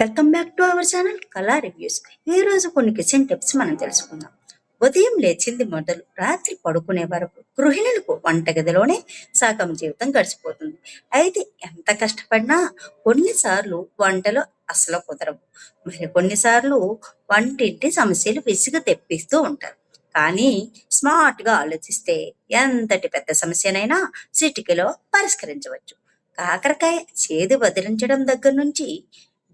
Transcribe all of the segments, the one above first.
Welcome back to our channel కళా reviews. ఈ రోజు కొన్ని కిచెన్ టిప్స్ మనం తెలుసుకుందాం. ఉదయం లేచింది మొదలు రాత్రి పడుకునే వరకు గృహిణులకు వంటగదిలోనే సగం జీవితం గడిచిపోతుంది. అయితే ఎంత కష్టపడినా కొన్నిసార్లు వంటలు అసలు కుదరవు. మరి కొన్నిసార్లు వంటింటి సమస్యలు విసుగు తెప్పిస్తూ ఉంటారు. కానీ స్మార్ట్ గా ఆలోచిస్తే ఎంతటి పెద్ద సమస్యనైనా చిటికెలో పరిష్కరించవచ్చు. కాకరకాయ చేదు వదిలించడం దగ్గర నుంచి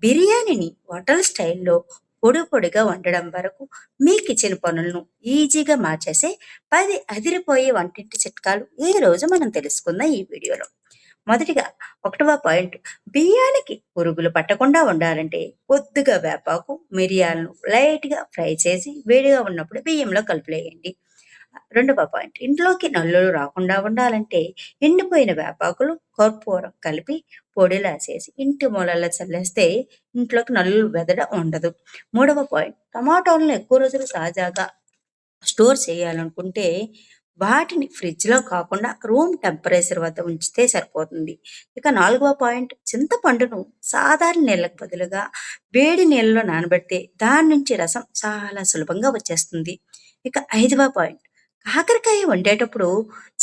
బిర్యానీని హోటల్ స్టైల్లో పొడి పొడిగా వండడం వరకు మీ కిచెన్ పనులను ఈజీగా మార్చేసే 10 అదిరిపోయే వంటింటి చిట్కాలు ఈ రోజు మనం తెలుసుకుందాం ఈ వీడియోలో. మొదటిగా 1వ పాయింట్, బియ్యానికి పురుగులు పట్టకుండా ఉండాలంటే కొద్దిగా వేపాకు మిరియాలను లైట్గా ఫ్రై చేసి వేడిగా ఉన్నప్పుడు బియ్యంలో కలిపేయండి. 2వ పాయింట్, ఇంట్లోకి నల్లులు రాకుండా ఉండాలంటే ఎండిపోయిన వేపాకులు కర్పూరం కలిపి పొడిలా చేసి ఇంటి మూలల్లో చల్లేస్తే ఇంట్లోకి నల్లులు వెదడ ఉండదు. 3వ పాయింట్, టమాటాలను ఎక్కువ రోజులు తాజాగా స్టోర్ చేయాలనుకుంటే వాటిని ఫ్రిడ్జ్ లో కాకుండా రూమ్ టెంపరేచర్ వద్ద ఉంచితే సరిపోతుంది. ఇక 4వ పాయింట్, చింతపండును సాధారణ నీళ్ళకు బదులుగా వేడి నీళ్ళలో నానబెడితే దాని నుంచి రసం చాలా సులభంగా వచ్చేస్తుంది. ఇక 5వ పాయింట్, కాకరకాయ వండేటప్పుడు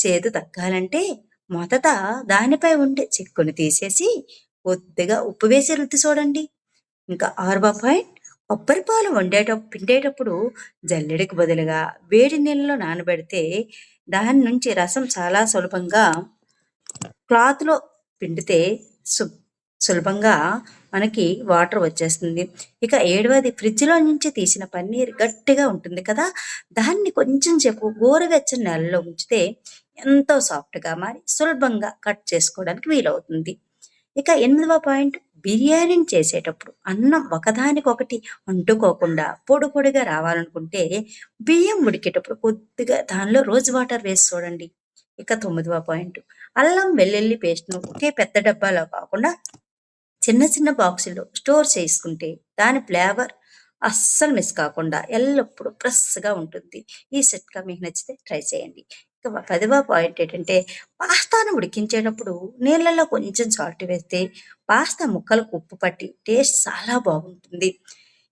చేదు తగ్గాలంటే మొదట దానిపై ఉండే చిక్కును తీసేసి కొద్దిగా ఉప్పు వేసి రుద్ది చూడండి. ఇంకా 6వ పాయింట్, కొబ్బరి పాలు పిండేటప్పుడు జల్లెడకు బదులుగా వేడి నీళ్ళలో నానబెడితే దాని నుంచి రసం చాలా సులభంగా క్లాత్లో పిండితే సులభంగా మనకి వాటర్ వచ్చేస్తుంది. ఇక 7వది, ఫ్రిడ్జ్లో నుంచి తీసిన పన్నీర్ గట్టిగా ఉంటుంది కదా, దాన్ని కొంచెం సేపు గోరువెచ్చని నెలలో ఉంచితే ఎంతో సాఫ్ట్గా మారి సులభంగా కట్ చేసుకోవడానికి వీలవుతుంది. ఇక 8వ పాయింట్, బిర్యానీని చేసేటప్పుడు అన్నం ఒకదానికొకటి అంటుకోకుండా పొడి పొడిగా రావాలనుకుంటే బియ్యం ఉడికేటప్పుడు కొద్దిగా దానిలో రోజ్ వాటర్ వేసి చూడండి. ఇక 9వ పాయింట్, అల్లం వెల్లుల్లి పేస్ట్ను ఒకే పెద్ద డబ్బాలో కాకుండా చిన్న చిన్న బాక్సుల్లో స్టోర్ చేసుకుంటే దాని ఫ్లేవర్ అస్సలు మిస్ కాకుండా ఎల్లప్పుడూ ఫ్రెష్గా ఉంటుంది. ఈ చిట్కా మీకు నచ్చితే ట్రై చేయండి. ఇక 10వ పాయింట్ ఏంటంటే, పాస్తాను ఉడికించేటప్పుడు నీళ్ళలో కొంచెం సాల్ట్ వేస్తే పాస్తా ముక్కలకు ఉప్పు పట్టి టేస్ట్ చాలా బాగుంటుంది.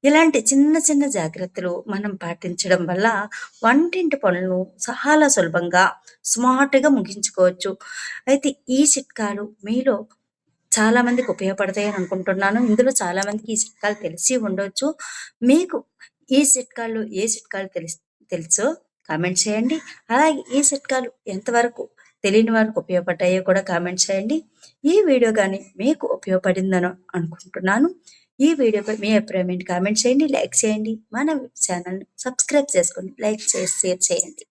ఇలాంటి చిన్న చిన్న జాగ్రత్తలు మనం పాటించడం వల్ల వంటింటి పనులను చాలా సులభంగా స్మార్ట్గా ముగించుకోవచ్చు. అయితే ఈ చిట్కాలు మీలో చాలా మందికి ఉపయోగపడతాయని అనుకుంటున్నాను. ఇందులో చాలా మందికి ఈ చిట్కాలు తెలిసి ఉండొచ్చు. మీకు ఈ చిట్కాల్లో ఏ చిట్కాలు తెలుసో కామెంట్ చేయండి. అలాగే ఈ చిట్కాలు ఎంతవరకు తెలియని వారికి ఉపయోగపడ్డాయో కూడా కామెంట్ చేయండి. ఈ వీడియో కానీ మీకు ఉపయోగపడిందని అనుకుంటున్నాను. ఈ వీడియోపై మీ అభిప్రాయం ఏంటి కామెంట్ చేయండి, లైక్ చేయండి. మన ఛానల్ని సబ్స్క్రైబ్ చేసుకొని లైక్ చేసి షేర్ చేయండి.